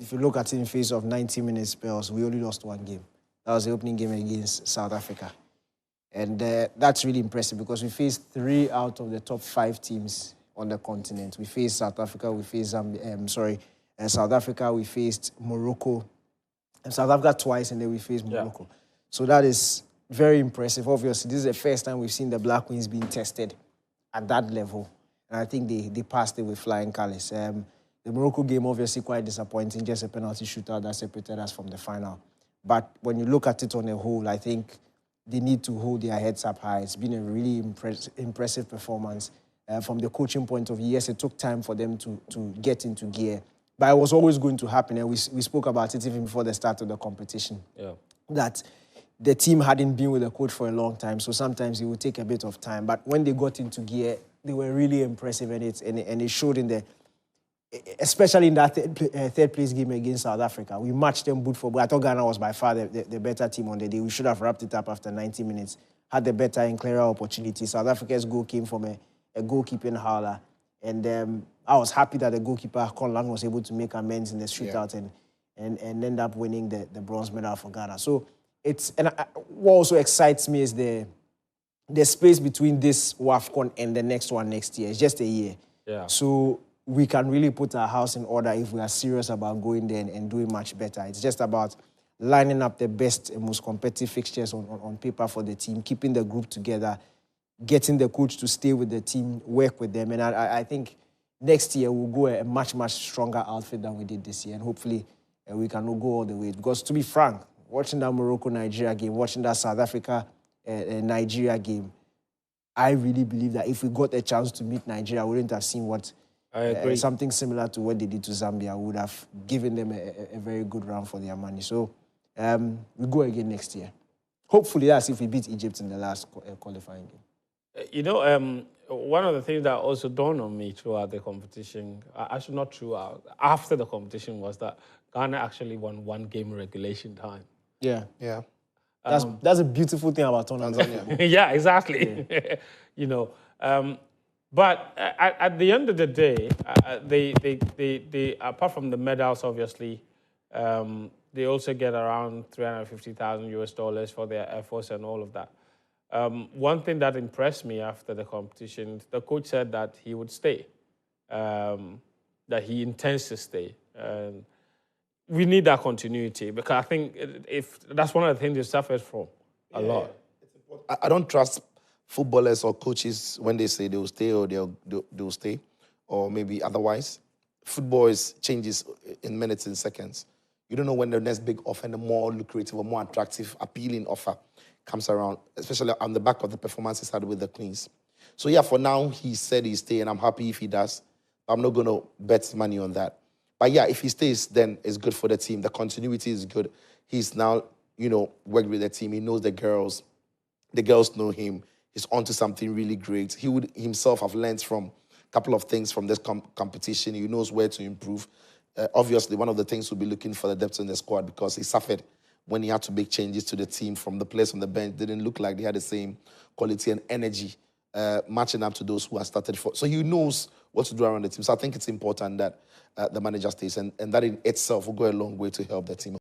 if you look at it in face of 90-minute spells, we only lost one game. That was the opening game against South Africa. And that's really impressive because we faced 3 out of the top 5 teams on the continent. We faced South Africa, we faced South Africa, we faced Morocco. And South Africa twice, and then we faced Morocco. Yeah. So that is very impressive. Obviously, this is the first time we've seen the Black Queens being tested at that level. And I think they passed it with flying colours. The Morocco game, obviously, quite disappointing, just a penalty shootout that separated us from the final. But when you look at it on a whole, I think they need to hold their heads up high. It's been a really impressive performance. From the coaching point of view, yes, it took time for them to get into gear. But it was always going to happen, and we spoke about it even before the start of the competition. Yeah. That the team hadn't been with the coach for a long time, so sometimes it would take a bit of time. But when they got into gear, they were really impressive, and it showed in the, especially in that third place game against South Africa. We matched them boot for boot. I thought Ghana was by far the better team on the day. We should have wrapped it up after 90 minutes, had the better and clearer opportunity. South Africa's goal came from a goalkeeping howler. And I was happy that the goalkeeper, Conlan, was able to make amends in the shootout and end up winning the bronze medal for Ghana. So what also excites me is the space between this WAFCON and the next one next year. It's just a year. Yeah. So we can really put our house in order if we are serious about going there and doing much better. It's just about lining up the best and most competitive fixtures on paper for the team, keeping the group together, getting the coach to stay with the team, work with them. And I think next year we'll go a much, much stronger outfit than we did this year. And hopefully we can go all the way. Because to be frank, watching that Morocco-Nigeria game, watching that South Africa-Nigeria game, I really believe that if we got a chance to meet Nigeria, we wouldn't have seen something similar to what they did to Zambia. We would have given them a very good round for their money. So we go again next year. Hopefully that's if we beat Egypt in the last qualifying game. You know, one of the things that also dawned on me throughout the competition, actually not throughout, after the competition, was that Ghana actually won 1 game regulation time. Yeah. Yeah. That's a beautiful thing about Tanzania. Yeah, exactly. Yeah. You know, but at the end of the day, they apart from the medals, obviously, they also get around $350,000 for their efforts and all of that. One thing that impressed me after the competition, the coach said that he would stay, that he intends to stay. We need that continuity because I think if that's one of the things you suffered from a lot. It's important. I don't trust footballers or coaches when they say they'll stay or they'll stay, or maybe otherwise. Football changes in minutes and seconds. You don't know when the next big offer, the more lucrative or more attractive, appealing offer comes around, especially on the back of the performances had with the Queens. So yeah, for now, he said he's staying. I'm happy if he does. I'm not going to bet money on that. But yeah, if he stays, then it's good for the team. The continuity is good. He's now, you know, worked with the team. He knows the girls. The girls know him. He's onto something really great. He would himself have learned from a couple of things from this competition. He knows where to improve. Obviously, one of the things we'll be looking for the depth in the squad because he suffered when he had to make changes to the team from the players on the bench. Didn't look like they had the same quality and energy matching up to those who are started for. So he knows what to do around the team. So I think it's important that the manager stays, and that in itself will go a long way to help the team.